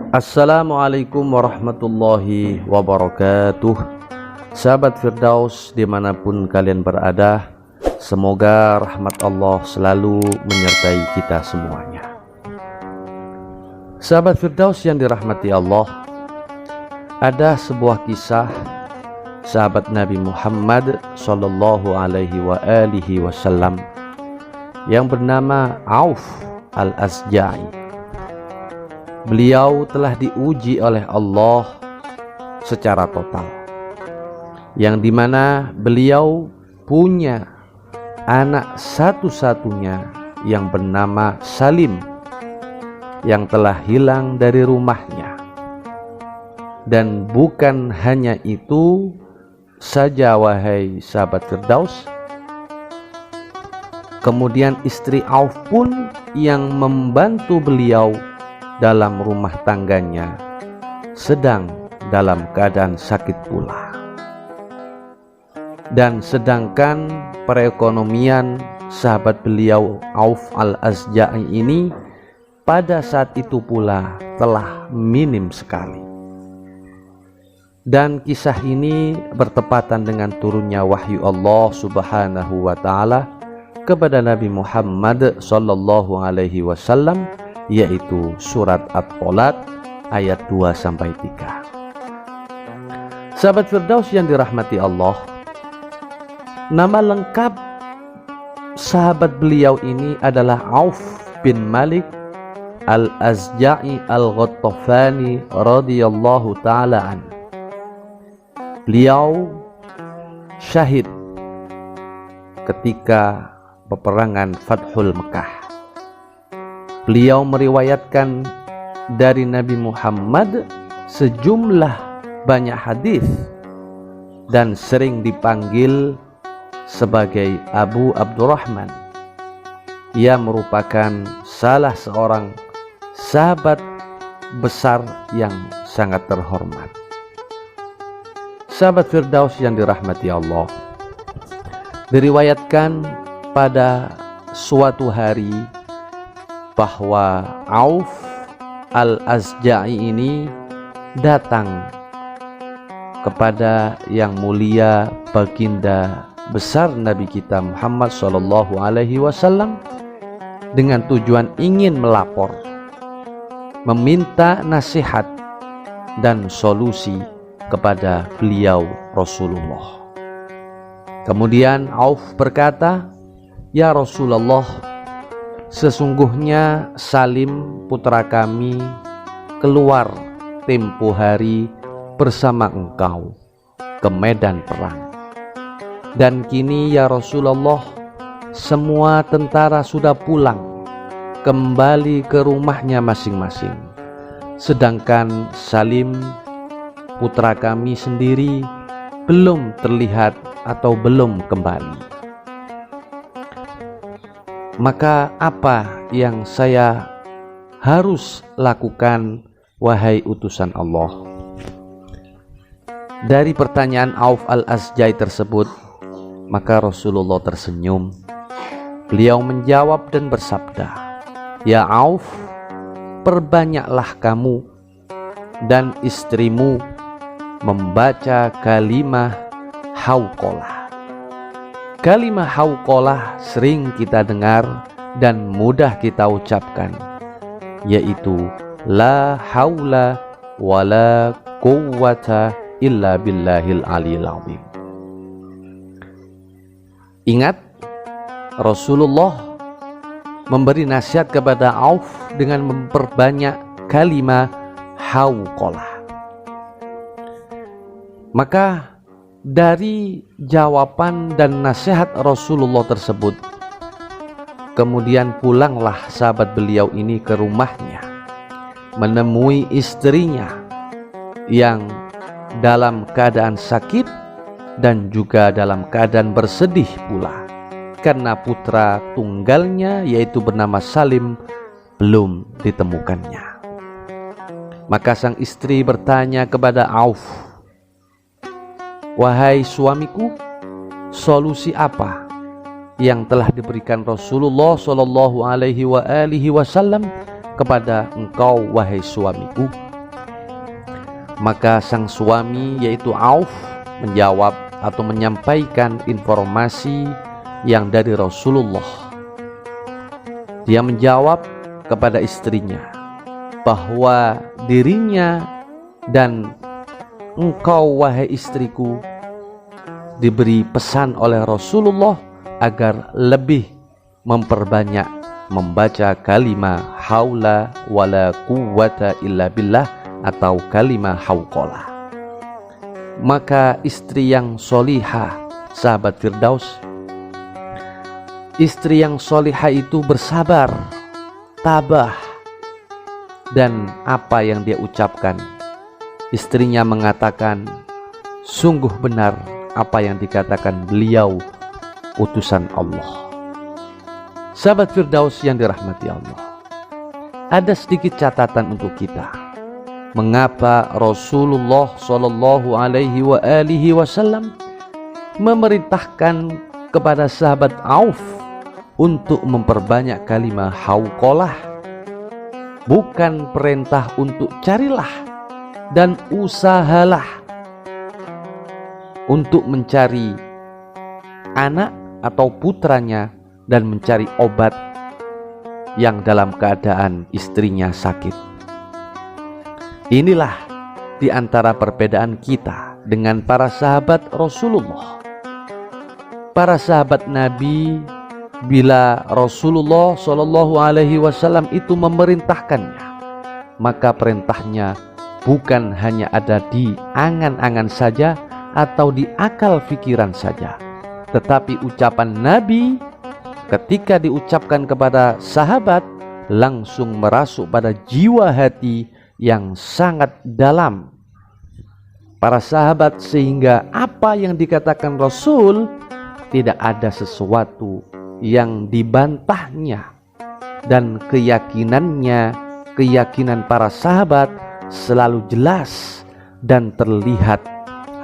Assalamualaikum warahmatullahi wabarakatuh. Sahabat Firdaus dimanapun kalian berada, semoga rahmat Allah selalu menyertai kita semuanya. Sahabat Firdaus yang dirahmati Allah, ada sebuah kisah sahabat Nabi Muhammad sallallahu alaihi wasallam yang bernama Auf al-Asja'i. Beliau telah diuji oleh Allah secara total, yang dimana beliau punya anak satu-satunya yang bernama Salim, yang telah hilang dari rumahnya. Dan bukan hanya itu saja, wahai sahabat Firdaus, kemudian istri Auf pun yang membantu beliau dalam rumah tangganya sedang dalam keadaan sakit pula. Dan sedangkan perekonomian sahabat beliau Auf al-Asja'i ini pada saat itu pula telah minim sekali. Dan kisah ini bertepatan dengan turunnya wahyu Allah Subhanahu wa taala kepada Nabi Muhammad sallallahu alaihi wasallam, yaitu surat At-Tolaq ayat 2-3. Sahabat Firdaus yang dirahmati Allah, nama lengkap sahabat beliau ini adalah Auf bin Malik al-Asja'i al-Ghattafani radhiyallahu ta'ala an. Beliau syahid ketika peperangan Fathul Mekah. Beliau meriwayatkan dari Nabi Muhammad sejumlah banyak hadis dan sering dipanggil sebagai Abu Abdurrahman. Ia merupakan salah seorang sahabat besar yang sangat terhormat. Sahabat Firdaus yang dirahmati Allah, diriwayatkan pada suatu hari bahwa Auf al-Asja'i ini datang kepada yang mulia baginda besar Nabi kita Muhammad sallallahu alaihi wasallam dengan tujuan ingin melapor, meminta nasihat dan solusi kepada beliau Rasulullah. Kemudian Auf berkata, "Ya Rasulullah, sesungguhnya Salim putra kami keluar tempo hari bersama engkau ke medan perang. Dan kini ya Rasulullah, semua tentara sudah pulang kembali ke rumahnya masing-masing. Sedangkan Salim putra kami sendiri belum terlihat atau belum kembali. Maka apa yang saya harus lakukan, wahai utusan Allah?" Dari pertanyaan Auf al-Asja'i tersebut, maka Rasulullah tersenyum. Beliau menjawab dan bersabda, "Ya Auf, perbanyaklah kamu dan istrimu membaca kalimah hauqalah." Kalimah hauqalah sering kita dengar dan mudah kita ucapkan, yaitu la haula wala quwwata illa billahil aliyil azim. Ingat, Rasulullah memberi nasihat kepada Auf dengan memperbanyak kalimah hauqalah. Maka dari jawaban dan nasihat Rasulullah tersebut, kemudian pulanglah sahabat beliau ini ke rumahnya, menemui istrinya yang dalam keadaan sakit dan juga dalam keadaan bersedih pula, karena putra tunggalnya yaitu bernama Salim belum ditemukannya. Maka sang istri bertanya kepada Auf, "Wahai suamiku, solusi apa yang telah diberikan Rasulullah Shallallahu Alaihi Wasallam kepada engkau, wahai suamiku?" Maka sang suami yaitu Auf menjawab atau menyampaikan informasi yang dari Rasulullah. Dia menjawab kepada istrinya bahwa dirinya dan engkau wahai istriku diberi pesan oleh Rasulullah agar lebih memperbanyak membaca kalimah haula wala quwwata illa billah atau kalimah hauqalah. Maka istri yang solihah, sahabat Firdaus, istri yang solihah itu bersabar, tabah, dan apa yang dia ucapkan, istrinya mengatakan, sungguh benar apa yang dikatakan beliau utusan Allah. Sahabat Firdaus yang dirahmati Allah, ada sedikit catatan untuk kita. Mengapa Rasulullah Shallallahu Alaihi Wasallam memerintahkan kepada sahabat Auf untuk memperbanyak kalimah hauqalah, bukan perintah untuk carilah dan usahalah untuk mencari anak atau putranya dan mencari obat yang dalam keadaan istrinya sakit. Inilah di antara perbedaan kita dengan para sahabat Rasulullah. Para sahabat Nabi, bila Rasulullah Shallallahu Alaihi Wasallam itu memerintahkannya, maka perintahnya bukan hanya ada di angan-angan saja atau di akal pikiran saja, tetapi ucapan Nabi ketika diucapkan kepada sahabat langsung merasuk pada jiwa hati yang sangat dalam para sahabat, sehingga apa yang dikatakan Rasul tidak ada sesuatu yang dibantahnya, dan keyakinan para sahabat selalu jelas dan terlihat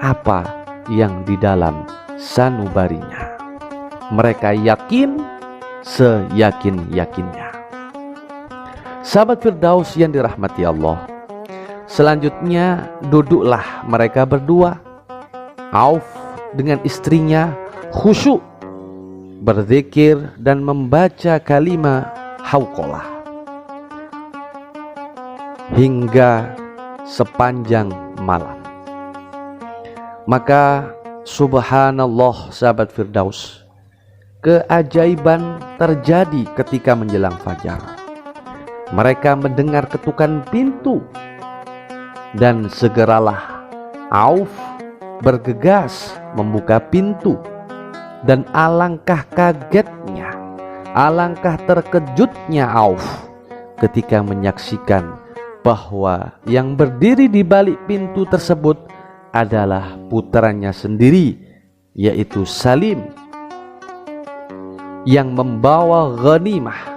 apa yang di dalam sanubarinya. Mereka yakin seyakin-yakinnya. Sahabat Firdaus yang dirahmati Allah, selanjutnya duduklah mereka berdua, Auf dengan istrinya, khusyuk berzikir dan membaca kalimah hauqalah hingga sepanjang malam. Maka subhanallah sahabat Firdaus, keajaiban terjadi ketika menjelang fajar. Mereka mendengar ketukan pintu dan segeralah Auf bergegas membuka pintu, dan alangkah kagetnya, alangkah terkejutnya Auf ketika menyaksikan bahwa yang berdiri di balik pintu tersebut adalah putranya sendiri, yaitu Salim, yang membawa ghanimah,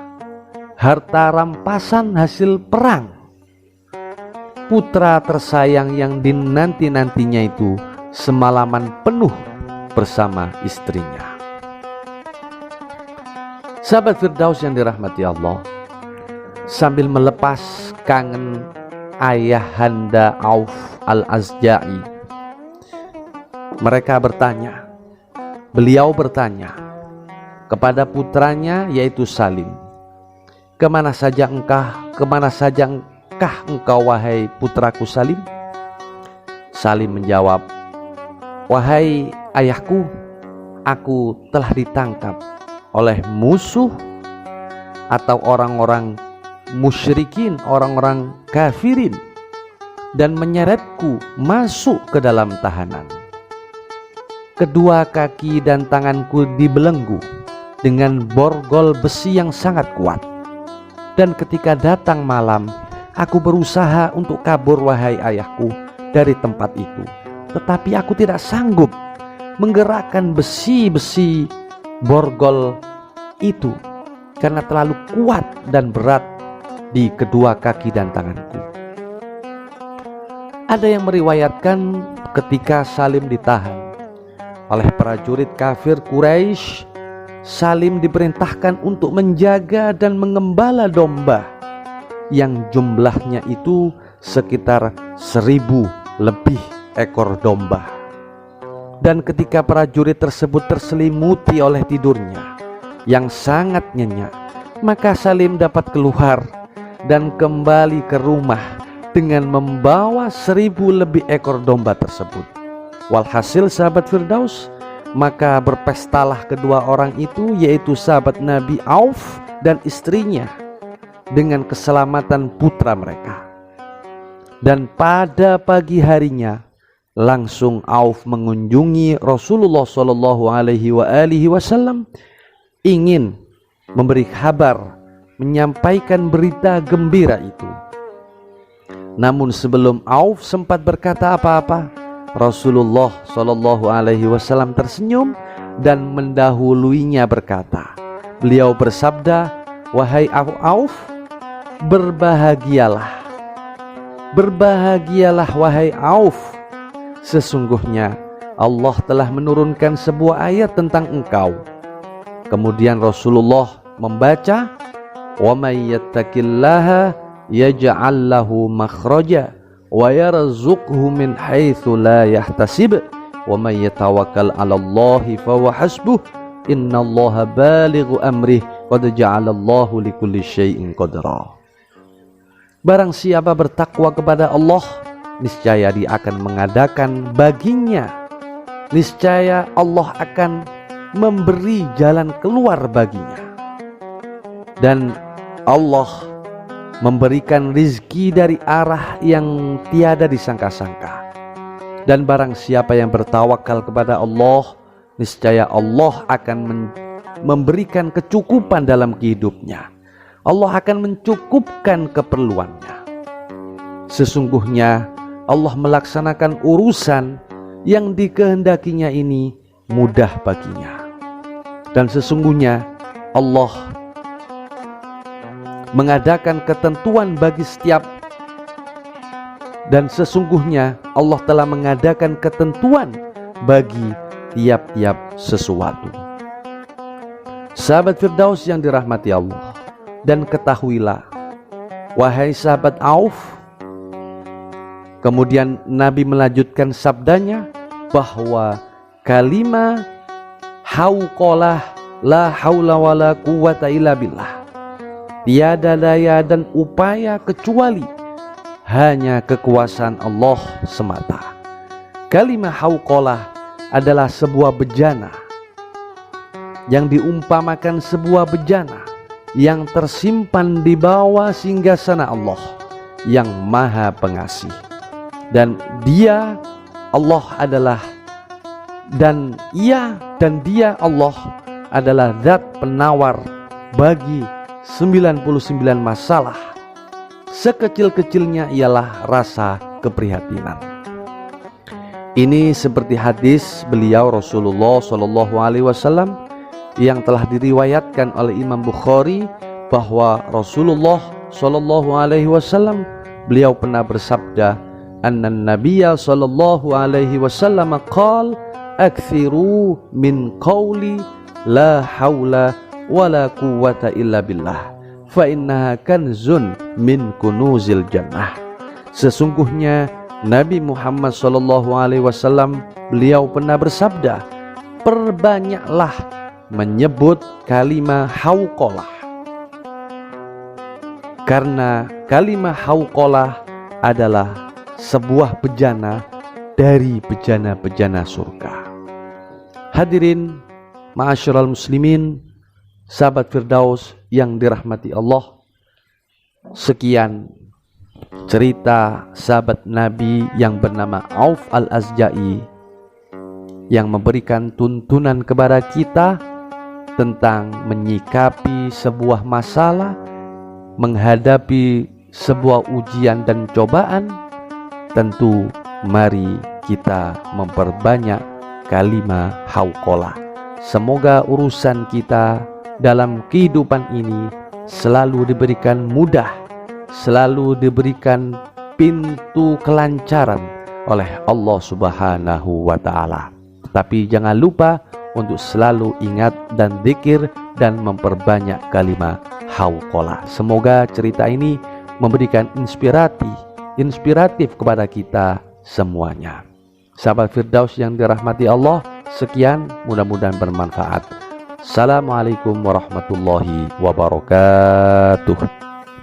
harta rampasan hasil perang. Putra tersayang yang dinanti-nantinya itu semalaman penuh bersama istrinya. Sahabat Firdaus yang dirahmati Allah, sambil melepas kangen ayahanda Auf al-Azja'i, beliau bertanya kepada putranya yaitu Salim, kemana saja engkau wahai putraku Salim? Salim menjawab, wahai ayahku, aku telah ditangkap oleh musuh atau orang-orang musyrikin, orang-orang kafirin, dan menyeretku masuk ke dalam tahanan. Kedua kaki dan tanganku dibelenggu dengan borgol besi yang sangat kuat. Dan ketika datang malam, aku berusaha untuk kabur wahai ayahku dari tempat itu, tetapi aku tidak sanggup menggerakkan besi-besi borgol itu karena terlalu kuat dan berat di kedua kaki dan tanganku. Ada yang meriwayatkan ketika Salim ditahan oleh prajurit kafir Quraisy, Salim diperintahkan untuk menjaga dan mengembala domba yang jumlahnya itu sekitar 1.000 lebih ekor domba. Dan ketika prajurit tersebut terselimuti oleh tidurnya yang sangat nyenyak, maka Salim dapat keluar dan kembali ke rumah dengan membawa 1000 lebih ekor domba tersebut. Walhasil sahabat Firdaus, maka berpestalah kedua orang itu, yaitu sahabat Nabi Auf dan istrinya, dengan keselamatan putra mereka. Dan pada pagi harinya langsung Auf mengunjungi Rasulullah SAW, ingin memberi kabar, menyampaikan berita gembira itu. Namun sebelum Auf sempat berkata apa-apa, Rasulullah SAW tersenyum dan mendahuluinya berkata, beliau bersabda, wahai Auf, berbahagialah, berbahagialah wahai Auf, sesungguhnya Allah telah menurunkan sebuah ayat tentang engkau. Kemudian Rasulullah membaca, wa may yattaqillaha yaj'al lahu makhraja wa yarzuqhu min haitsu la yahtasib wa may yatawakkal 'alallahi fahuwa hasbuh innallaha balighu amrih qad ja'alallahu likulli syai'in qadra. Barang siapa bertakwa kepada Allah, niscaya Dia akan mengadakan baginya, niscaya Allah akan memberi jalan keluar baginya, dan Allah memberikan rizki dari arah yang tiada disangka-sangka. Dan barang siapa yang bertawakal kepada Allah, niscaya Allah akan memberikan kecukupan dalam hidupnya. Allah akan mencukupkan keperluannya. Sesungguhnya Allah melaksanakan urusan yang dikehendakinya ini mudah baginya. Dan sesungguhnya Allah mengadakan ketentuan bagi setiap, dan sesungguhnya Allah telah mengadakan ketentuan bagi tiap-tiap sesuatu. Sahabat Firdaus yang dirahmati Allah, dan ketahuilah wahai sahabat Auf, kemudian Nabi melanjutkan sabdanya bahwa kalimah hauqalah la haula wala quwata illa billah, tiada daya dan upaya kecuali hanya kekuasaan Allah semata. Kalimah hauqalah adalah sebuah bejana yang diumpamakan sebuah bejana yang tersimpan di bawah singgasana Allah yang Maha Pengasih. Dan Dia Allah adalah, dan Dia Allah adalah zat penawar bagi 99 masalah. Sekecil-kecilnya ialah rasa keprihatinan. Ini seperti hadis beliau Rasulullah SAW yang telah diriwayatkan oleh Imam Bukhari, bahwa Rasulullah SAW beliau pernah bersabda, annan nabiyya sallallahu alaihi wasallam qala akthiru min qawli la haula wala quwwata illa billah fa innaha kanzun min kunuzil jannah. Sesungguhnya Nabi Muhammad sallallahu alaihi wasallam beliau pernah bersabda, perbanyaklah menyebut kalimah hauqalah, karena kalimah hauqalah adalah sebuah bejana dari bejana-bejana surga. Hadirin ma'asyiral muslimin, sahabat Firdaus yang dirahmati Allah, sekian cerita sahabat Nabi yang bernama Auf al-Azja'i yang memberikan tuntunan kepada kita tentang menyikapi sebuah masalah, menghadapi sebuah ujian dan cobaan. Tentu mari kita memperbanyak kalimah hauqalah. Semoga urusan kita dalam kehidupan ini selalu diberikan mudah, selalu diberikan pintu kelancaran oleh Allah Subhanahu wa ta'ala. Tapi jangan lupa untuk selalu ingat dan zikir dan memperbanyak kalimah hauqalah. Semoga cerita ini memberikan inspiratif kepada kita semuanya. Sahabat Firdaus yang dirahmati Allah, sekian, mudah-mudahan bermanfaat. Assalamualaikum warahmatullahi wabarakatuh.